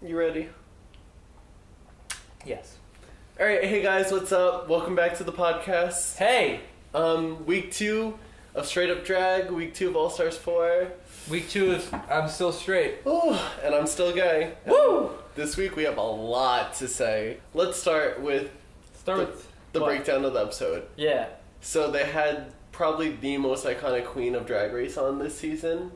You ready? Yes. Alright, hey guys, what's up? Welcome back to the podcast. Hey! Week 2 of Straight Up Drag, week 2 of All Stars 4. Week 2 is I'm still straight. Ooh, and I'm still gay. Woo! This week we have a lot to say. Let's start with the breakdown of the episode. Yeah. So they had probably the most iconic queen of Drag Race on this season.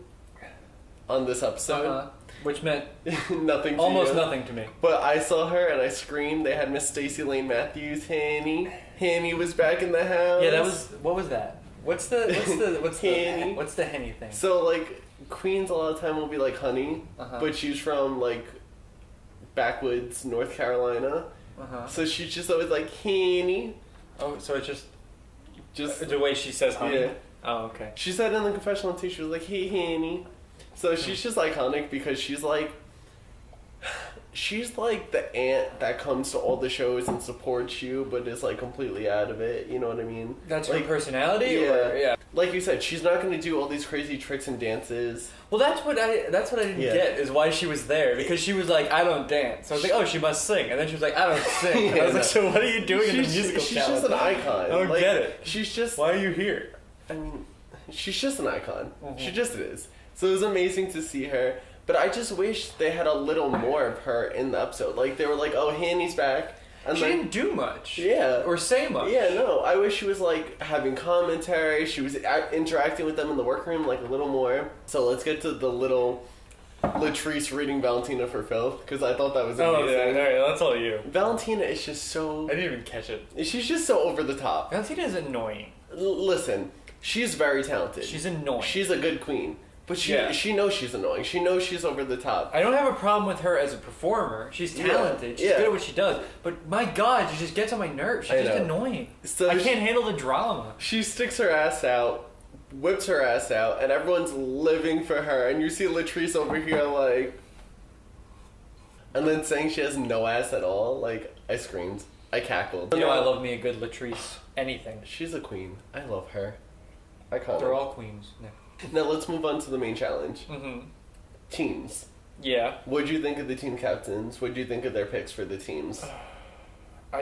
On this episode. Which meant nothing to almost you. nothing to me. But I saw her and I screamed. They had Miss Stacey Lane Matthews, Hanny. Hanny was back in the house. Yeah, that was what was that? What's the Henny. what's the Henny thing? So like queens a lot of time will be like honey, but she's from like backwoods North Carolina. So she's just always like Hanny. Oh, so it's just the way she says honey. Yeah. Oh, okay. She said in the confessional too. She was like, "Hey, Hanny." So she's just iconic because she's like the aunt that comes to all the shows and supports you, but is like completely out of it. You know what I mean? That's like, her personality. Yeah. Or, yeah. Like you said, she's not going to do all these crazy tricks and dances. Well, that's what I didn't get is why she was there, because she was like, I don't dance. So I was like, oh, she must sing, and then she was like, I don't sing. And I was like, so what are you doing in the musical She's challenge? just an icon. I don't get it. She's just. Why are you here? I mean, she's just an icon. She just is. So it was amazing to see her. But I just wish they had a little more of her in the episode. Like, they were like, oh, Hanny's back. And She didn't do much. Yeah. Or say much. Yeah, no. I wish she was, like, having commentary. She was interacting with them in the workroom, like, a little more. So let's get to the little Latrice reading Valentina for filth, because I thought that was amazing. Oh, yeah, alright, that's all you. Valentina is just so... I didn't even catch it. She's just so over the top. Valentina is annoying. Listen, she's very talented. She's annoying. She's a good queen. But she knows she's annoying. She knows she's over the top. I don't have a problem with her as a performer. She's talented. She's good at what she does. But my God, she just gets on my nerves. She's just annoying. So I can't handle the drama. She sticks her ass out, whips her ass out, and everyone's living for her. And you see Latrice over here like... And then saying she has no ass at all. Like, I screamed. I cackled. You know I love me a good Latrice. Anything. She's a queen. I love her. Iconic. They're all queens. No. Now let's move on to the main challenge. Teams. Yeah. What'd you think of the team captains? What'd you think of their picks for the teams?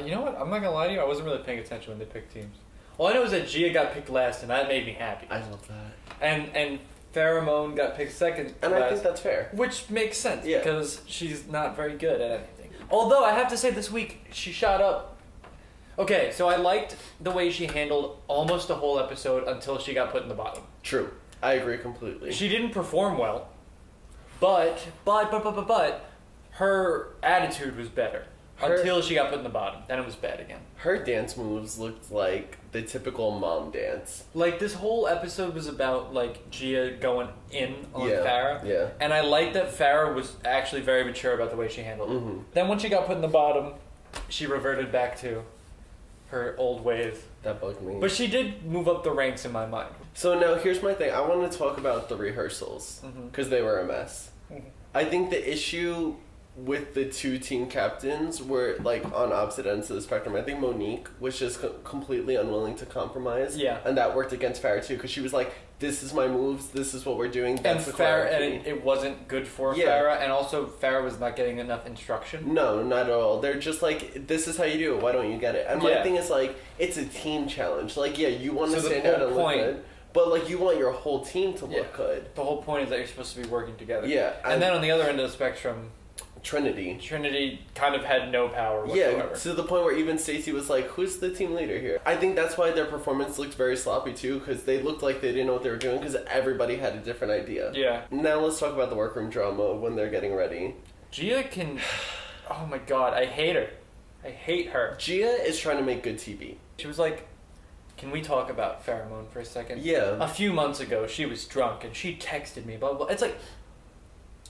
You know what? I'm not gonna lie to you. I wasn't really paying attention when they picked teams. All I know is that Gia got picked last, and that made me happy. I love that. And Pheromone got picked second. And I think that's fair. Which makes sense because she's not very good at anything. Although I have to say, this week she shot up. Okay, so I liked the way she handled almost the whole episode until she got put in the bottom. True. I agree completely. She didn't perform well, but her attitude was better until she got put in the bottom. Then it was bad again. Her dance moves looked like the typical mom dance. Like, this whole episode was about, like, Gia going in on Farrah. Yeah. And I liked that Farrah was actually very mature about the way she handled it. Then when she got put in the bottom, she reverted back to her old ways. That bugged me. But she did move up the ranks in my mind. So now here's my thing. I want to talk about the rehearsals because they were a mess. I think the issue with the two team captains were like on opposite ends of the spectrum. I think Monique was just completely unwilling to compromise. Yeah. And that worked against Farrah too, because she was like, this is my moves, this is what we're doing, that's and the Farrah, and it wasn't good for Farrah, and also Farrah was not getting enough instruction. No, not at all. They're just like, this is how you do it, why don't you get it? And my thing is like, it's a team challenge. Like, yeah, you want to stand out and look good, but like, you want your whole team to look good. The whole point is that you're supposed to be working together. Yeah. And then on the other end of the spectrum, Trinity kind of had no power whatsoever. Yeah, to the point where even Stacey was like, who's the team leader here? I think that's why their performance looked very sloppy too, because they looked like they didn't know what they were doing, because everybody had a different idea. Yeah. Now let's talk about the workroom drama when they're getting ready. Gia can... Oh my God, I hate her. I hate her. Gia is trying to make good TV. She was like, can we talk about Pheromone for a second? Yeah. A few months ago, she was drunk and she texted me, blah, blah. It's like...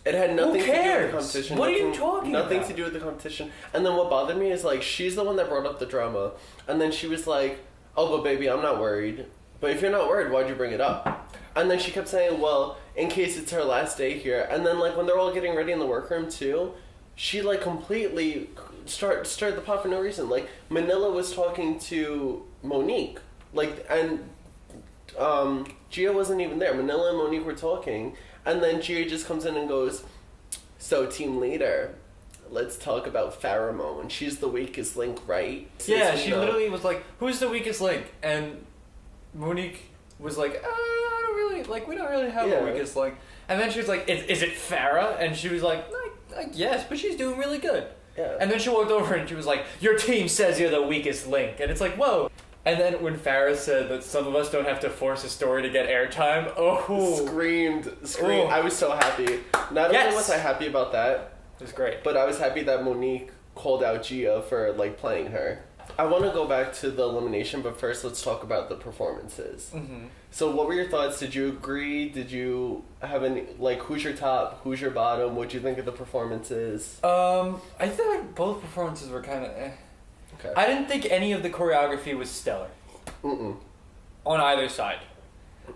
It had nothing to do with the competition. What are you talking about? Nothing to do with the competition. And then what bothered me is, like, she's the one that brought up the drama. And then she was like, oh, but baby, I'm not worried. But if you're not worried, why'd you bring it up? And then she kept saying, well, in case it's her last day here. And then, like, when they're all getting ready in the workroom, too, she, like, completely stirred the pot for no reason. Like, Manila was talking to Monique. Like, and Gia wasn't even there. Manila and Monique were talking. And then Gia just comes in and goes, so team leader, let's talk about Pheromone. She's the weakest link, right? Yeah, she literally was like, "Who's the weakest link?" And Monique was like, "I don't really like. We don't really have a weakest link." And then she was like, "Is it Farrah?" And she was like, "Yes, but she's doing really good." Yeah. And then she walked over and she was like, "Your team says you're the weakest link," and it's like, whoa. And then when Farrah said that some of us don't have to force a story to get airtime, screamed. Oh. I was so happy. Not only was I happy about that, it was great, but I was happy that Monique called out Gia for like playing her. I want to go back to the elimination, but first let's talk about the performances. Mm-hmm. So what were your thoughts? Did you agree? Did you have any, like, who's your top, who's your bottom? What'd you think of the performances? I feel like both performances were kind of Okay. I didn't think any of the choreography was stellar. Mm-mm. On either side.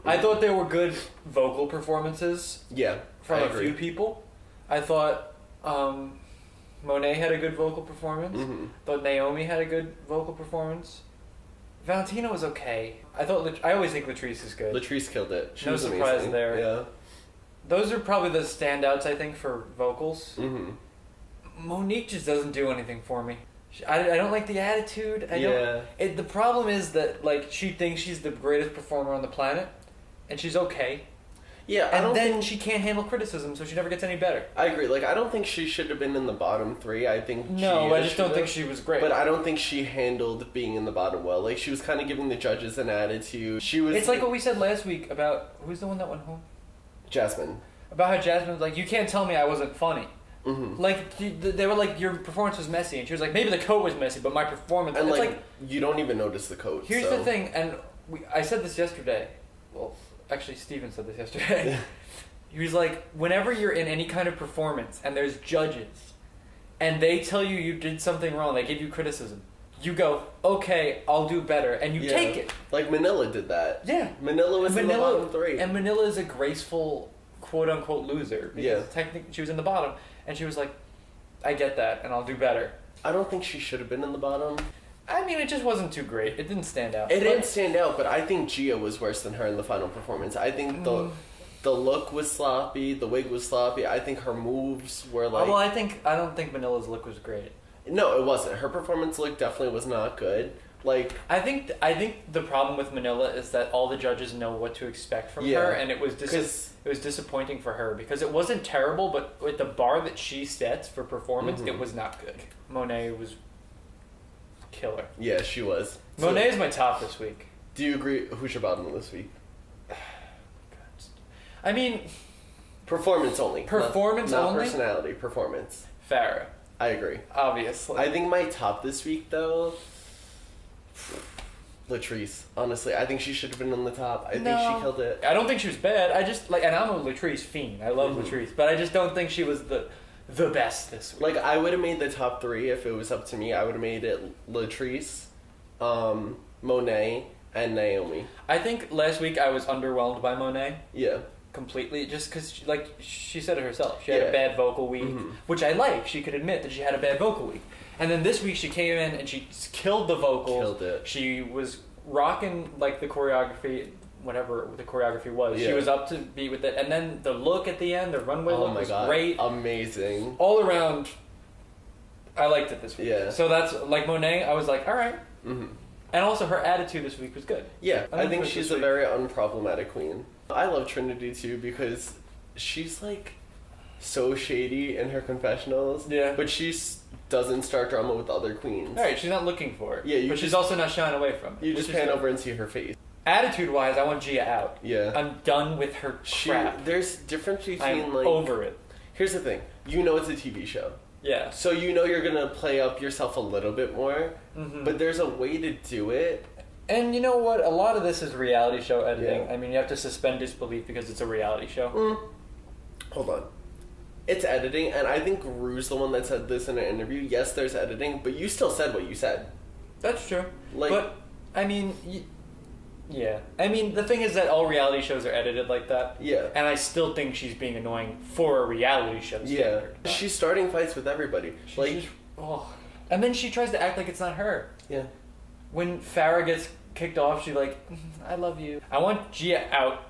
I thought there were good vocal performances. Yeah, from a few people. I thought Monet had a good vocal performance. Mm-hmm. Thought Naomi had a good vocal performance. Valentina was okay. I always think Latrice is good. Latrice killed it. She no was surprise amazing. there. Yeah. Those are probably the standouts, I think, for vocals. Mm-hmm. Monique just doesn't do anything for me. I don't like the attitude. Yeah. The problem is that like she thinks she's the greatest performer on the planet, and she's okay. Yeah, and then she can't handle criticism, so she never gets any better. I agree. Like, I don't think she should have been in the bottom three. I think I just don't think she was great. But I don't think she handled being in the bottom well. Like, she was kind of giving the judges an attitude. It's like what we said last week about who's the one that went home. Jasmine. About how Jasmine was like, "You can't tell me I wasn't funny." Mm-hmm. Like they were like, "Your performance was messy," and she was like, "Maybe the coat was messy, but my performance." And it's like you don't even notice the coat. Here's the thing, and I said this yesterday. Well, actually, Steven said this yesterday. He was like, whenever you're in any kind of performance and there's judges, and they tell you you did something wrong, they give you criticism, you go, "Okay, I'll do better," and you take it. Like Manila did that. Yeah, Manila was in the bottom three, and Manila is a graceful, quote unquote, loser. Because technically, she was in the bottom. And she was like, "I get that, and I'll do better." I don't think she should have been in the bottom. I mean, it just wasn't too great. It didn't stand out. It didn't stand out, but I think Gia was worse than her in the final performance. I think the look was sloppy, the wig was sloppy. I think her moves were like... Well, I don't think Manila's look was great. No, it wasn't. Her performance look definitely was not good. Like, I think the problem with Manila is that all the judges know what to expect from her, and it was disappointing for her because it wasn't terrible, but with the bar that she sets for performance, it was not good. Monet was killer. Yeah, she was. Monet is my top this week. Do you agree? Who's your bottom this week? I mean, performance only. Performance not only. Personality. Performance. Farrah. I agree. Obviously. I think my top this week though. Latrice. Honestly, I think she should have been on the top. I think she killed it. I don't think she was bad. I just and I'm a Latrice fiend. I love Latrice, but I just don't think she was the best this week. Like, I would have made the top three if it was up to me. I would have made it Latrice, Monet, and Naomi. I think last week I was underwhelmed by Monet. Yeah. Completely, just because, she said it herself. She had a bad vocal week, which I like. She could admit that she had a bad vocal week. And then this week she came in and she killed the vocals. Killed it. She was rocking, the choreography, whatever the choreography was. Yeah. She was up to beat with it. And then the look at the end, the runway look was great. Amazing. All around, I liked it this week. Yeah. So that's, Monet, I was like, all right. Mm-hmm. And also her attitude this week was good. Yeah, I think she's a very unproblematic queen. I love Trinity too because she's so shady in her confessionals. Yeah. But she doesn't start drama with other queens. Alright, she's not looking for it. Yeah, but she's also not shying away from it. You just pan over and see her face. Attitude-wise, I want Gia out. Yeah. I'm done with her crap. There's difference between I'm over it. Here's the thing. You know it's a TV show. Yeah. So you know you're gonna play up yourself a little bit more, but there's a way to do it. And you know what? A lot of this is reality show editing. Yeah. I mean, you have to suspend disbelief because it's a reality show. Hold on. It's editing, and I think Rue's the one that said this in an interview. Yes, there's editing, but you still said what you said. That's true. But, I mean, yeah. I mean, the thing is that all reality shows are edited like that. Yeah. And I still think she's being annoying for a reality show standard. Yeah. She's starting fights with everybody. And then she tries to act like it's not her. Yeah. When Farrah gets kicked off, she's like, "I love you." I want Gia out.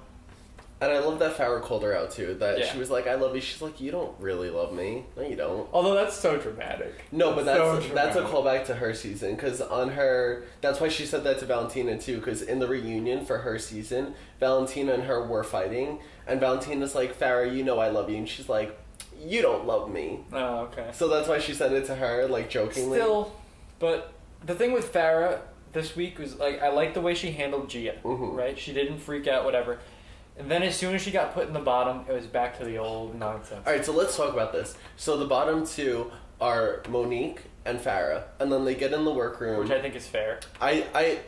And I love that Farrah called her out too. That Yeah. she was like, "I love you." She's like, "You don't really love me. No, you don't." Although that's so dramatic. No, but So that's a dramatic. callback to her season because on her that's why she said that to Valentina too because in the reunion for her season, Valentina and her were fighting, and Valentina's like, "Farrah, you know I love you," and she's like, "You don't love me." Oh, okay. So that's why she said it to her, like jokingly. Still, but the thing with Farrah this week was like I like the way she handled Gia. Mhm. Right? She didn't freak out, whatever. And then as soon as she got put in the bottom, it was back to the old nonsense. All right, so let's talk about this. So the bottom two are Monique and Farrah, and then they get in the workroom. Which I think is fair. I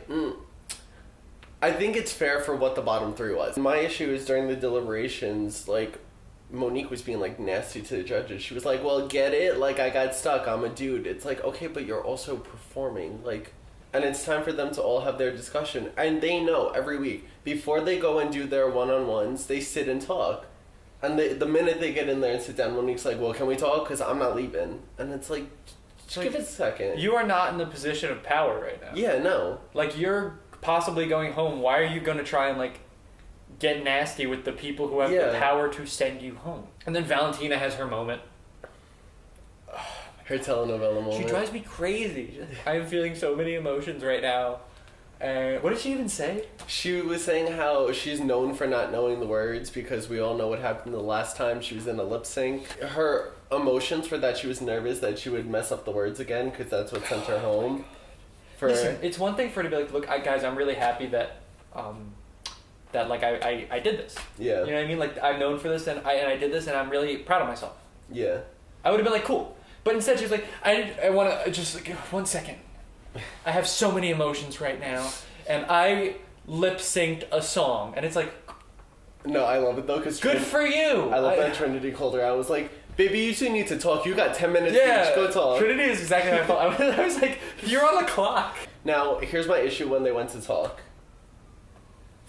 think it's fair for what the bottom three was. My issue is during the deliberations, like Monique was being like nasty to the judges. She was like, "Well, get it? Like I got stuck. I'm a dude." It's like, okay, but you're also performing, like. And it's time for them to all have their discussion. And they know every week. Before they go and do their one-on-ones, they sit and talk. And the minute they get in there and sit down, Monique's like, "Well, can we talk? Because I'm not leaving." And it's like, just give it a second. You are not in the position of power right now. Yeah, no. Like, you're possibly going home. Why are you going to try and, like, get nasty with the people who have the Yeah. power to send you home? And then Valentina has her moment. Her telenovela moment. She drives me crazy. I'm feeling so many emotions right now. What did she even say? She was saying how she's known for not knowing the words because we all know what happened the last time she was in a lip sync. Her emotions were that she was nervous that she would mess up the words again because that's what sent her home. For Listen, it's one thing for her to be like, look, guys, I'm really happy that, like, I did this. yeah, You know what I mean? Like, I'm known for this, and I did this, and I'm really proud of myself. yeah. I would have been like, cool. But instead, she was like, I want to just, like, 1 second. I have so many emotions right now, and I lip-synced a song, and it's like, No, I love it though because good for you! I love that Trinity called her. I was like, "Baby, you two need to talk. You got 10 minutes Yeah, each. Go talk." Trinity is exactly how I felt. I was like, you're on the clock. Now, here's my issue when they went to talk.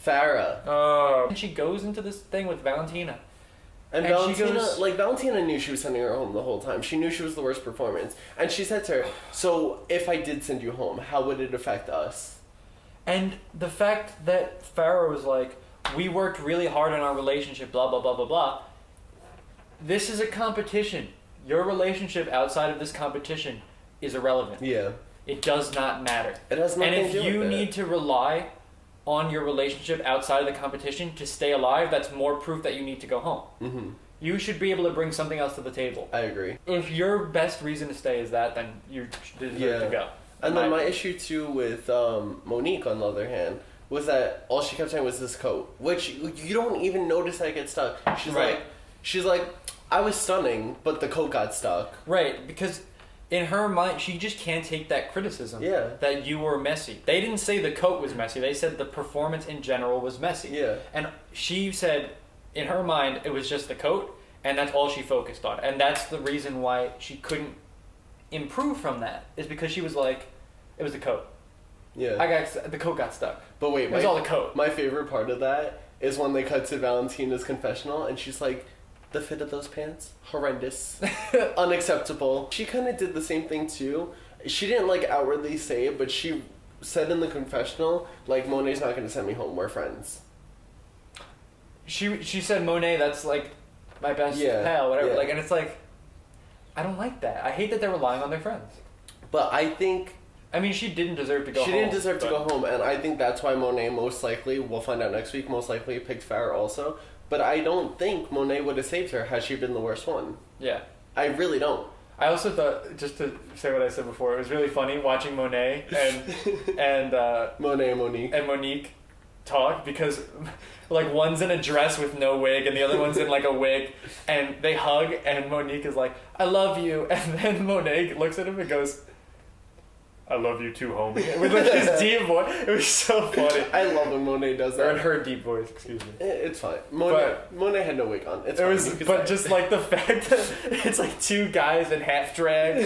Farrah. And she goes into this thing with Valentina. And And she Valentina, goes- Valentina knew she was sending her home the whole time. She knew she was the worst performance. And she said to her, "So if I did send you home, how would it affect us?" And the fact that Farrah was like, we worked really hard on our relationship, blah, blah, blah, blah, blah. This is a competition. Your relationship outside of this competition is irrelevant. Yeah. It does not matter. It has nothing And to if do you with need it. to rely on your relationship outside of the competition to stay alive, that's more proof that you need to go home. Mm-hmm. You should be able to bring something else to the table. I agree. If your best reason to stay is that, then you deserve Yeah. to go. And then my issue too with Monique, on the other hand, was that all she kept saying was this coat, which you don't even notice that it gets stuck. Right. She's like, "I was stunning, but the coat got stuck." Right, because in her mind, she just can't take that criticism. Yeah. That you were messy. They didn't say the coat was messy. They said the performance in general was messy. Yeah. And she said, in her mind, it was just the coat, and that's all she focused on. And that's the reason why she couldn't improve from that, is because she was like, it was the coat. Yeah. The coat got stuck. But wait, It was all the coat. My favorite part of that is when they cut to Valentina's confessional and she's like, "The fit of those pants, horrendous, unacceptable." She kind of did the same thing too. She didn't like outwardly say it, but she said in the confessional, like, "Monet's not going to send me home. We're friends." She said, Monet, that's like my best pal, whatever. Yeah. Like, and it's like, I don't like that. I hate that they're relying on their friends. But I think I mean, she didn't deserve to go home. she didn't deserve to but- go home, and I think that's why Monet most likely, we'll find out next week, most likely picked Farrah also. But I don't think Monet would have saved her had she been the worst one. Yeah. I really don't. I also thought, just to say what I said before, it was really funny watching Monet and Monet and Monique. and Monique talk, because like one's in a dress with no wig and the other one's in like a wig, and they hug and Monique is like, "I love you," and then Monet looks at him and goes, "I love you too, homie," with like his deep voice. It was so funny. I love when Monet does Or in that. her deep voice, excuse me. It's fine. Monet had no wig on. It's It fine. was, You can but say. just like the fact that it's like two guys in half drag,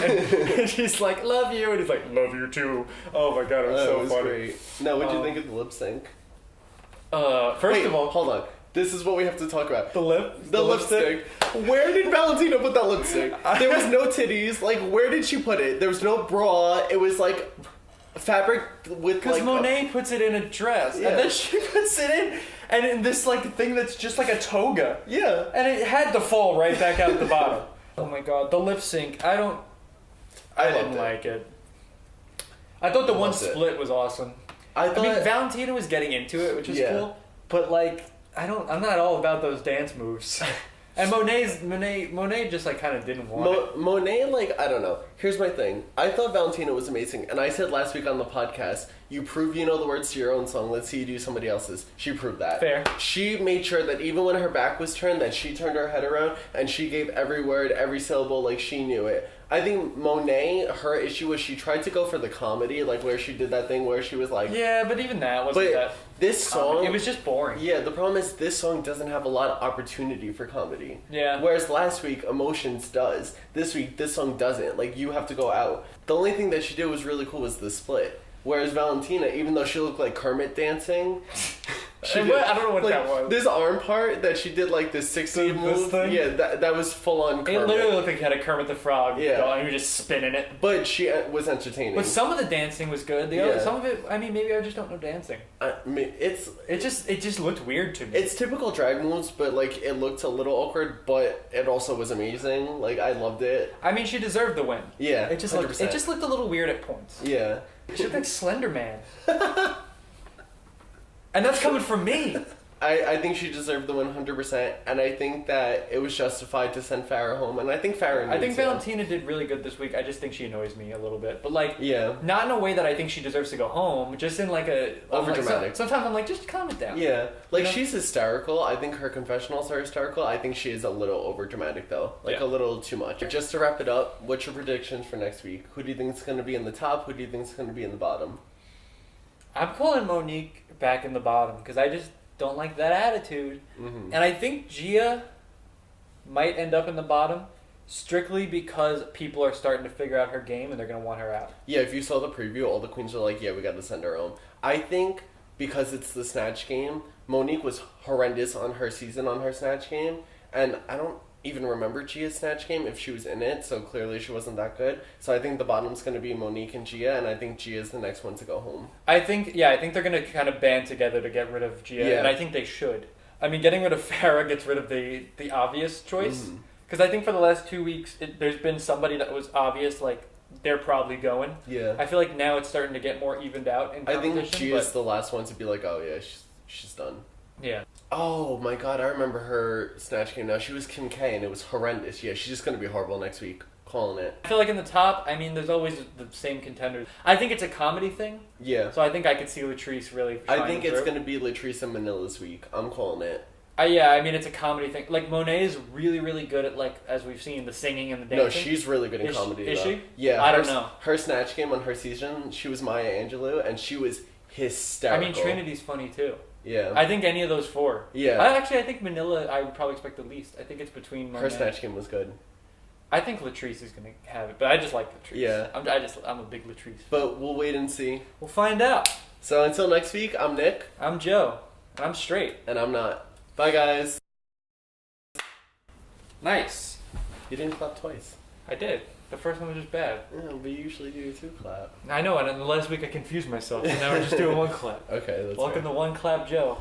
and she's like, "Love you," and he's like, "Love you too." Oh my god, it was That so was funny. great. Now, what do you Um, think of the lip sync? First Wait, of all, hold on. This is what we have to talk about. the lipstick. Where did Valentina put that lipstick? There was no titties. Like, where did she put it? There was no bra. It was like fabric with Because like Monet puts it in a dress, Yeah. and then she puts it in, and in this like thing that's just like a toga. Yeah. And it had to fall right back out the bottom. Oh my god, the lip sync. I didn't like it. I thought the one split was awesome. I mean, Valentina was getting into it, which was cool. But like, I'm not all about those dance moves. And Monet just like kind of didn't want it. Monet, like, I don't know. Here's my thing. I thought Valentina was amazing, and I said last week on the podcast, you prove you know the words to your own song, let's see you do somebody else's. She proved that. Fair. She made sure that even when her back was turned, that she turned her head around, and she gave every word, every syllable, like she knew it. I think Monet, her issue was she tried to go for the comedy, like where she did that thing where she was like... Yeah, but even that wasn't that... This song... It was just boring. Yeah, the problem is this song doesn't have a lot of opportunity for comedy. Yeah. Whereas last week, Emotions does. This week, this song doesn't. Like, you have to go out. The only thing that she did was really cool was the split. Whereas Valentina, even though she looked like Kermit dancing... I don't know what that was. This arm part that she did like this 60 move. Thing? Yeah, that was full on Kermit. It literally looked like it had a Kermit the Frog going. You were just spinning it. But she was entertaining. But some of the dancing was good. Some of it, I mean, maybe I just don't know dancing. I mean, it just looked weird to me. It's typical drag moves, but like it looked a little awkward, but it also was amazing. Like I loved it. I mean, she deserved the win. Yeah, it just looked a little weird at points. Yeah, she looked like Slender Man. And that's coming from me. I think she deserved the 100%, and I think that it was justified to send Farrah home, and I think Farrah I think Valentina did really good this week. I just think she annoys me a little bit. But, like, not in a way that I think she deserves to go home, just in, like, a... Overdramatic. Like, sometimes I'm like, just calm it down. Yeah. Like, she's hysterical. I think her confessionals are hysterical. I think she is a little overdramatic, though. Like, a little too much. Just to wrap it up, what's your predictions for next week? Who do you think is going to be in the top? Who do you think is going to be in the bottom? I'm calling Monique back in the bottom, because I just... don't like that attitude. Mm-hmm. And I think Gia might end up in the bottom strictly because people are starting to figure out her game and they're going to want her out. Yeah, if you saw the preview, all the queens are like, yeah, we got to send her home. I think because it's the Snatch game, Monique was horrendous on her season on her Snatch game, and I don't even remember Gia's Snatch game if she was in it, so clearly she wasn't that good. So I think the bottom's going to be Monique and Gia, and I think Gia's the next one to go home. I think they're going to kind of band together to get rid of Gia, and I think they should. I mean, getting rid of Farrah gets rid of the obvious choice, because I think for the last 2 weeks, there's been somebody that was obvious, like, they're probably going. Yeah. I feel like now it's starting to get more evened out in competition. I think Gia's the last one to be like, oh yeah, she's done. Yeah. Oh my god, I remember her Snatch game now. She was Kim K and it was horrendous. Yeah, she's just going to be horrible next week. Calling it. I feel like in the top, I mean, there's always the same contenders. I think it's a comedy thing. Yeah. So I think I could see Latrice really I think it's going to be Latrice and Manila this week. I'm calling it. Yeah, I mean, it's a comedy thing. Like, Monet is really, really good at, like, as we've seen, the singing and the dancing. No, she's really good in comedy, Is she? Yeah. I don't know. Her Snatch game on her season, she was Maya Angelou, and she was hysterical. I mean, Trinity's funny, too. Yeah. I think any of those four. Yeah. I think Manila, I would probably expect the least. I think it's between Monet. Her Snatch game was good. I think Latrice is going to have it, but I just like Latrice. Yeah. I'm a big Latrice. But we'll wait and see. We'll find out. So until next week, I'm Nick. I'm Joe. And I'm straight. And I'm not. Bye, guys. Nice. You didn't clap twice. I did. The first one was just bad. Yeah, but you usually do two clap. I know, and then the last week I confused myself, so now we're just doing one clap. Okay, that's Welcome to One Clap Joe.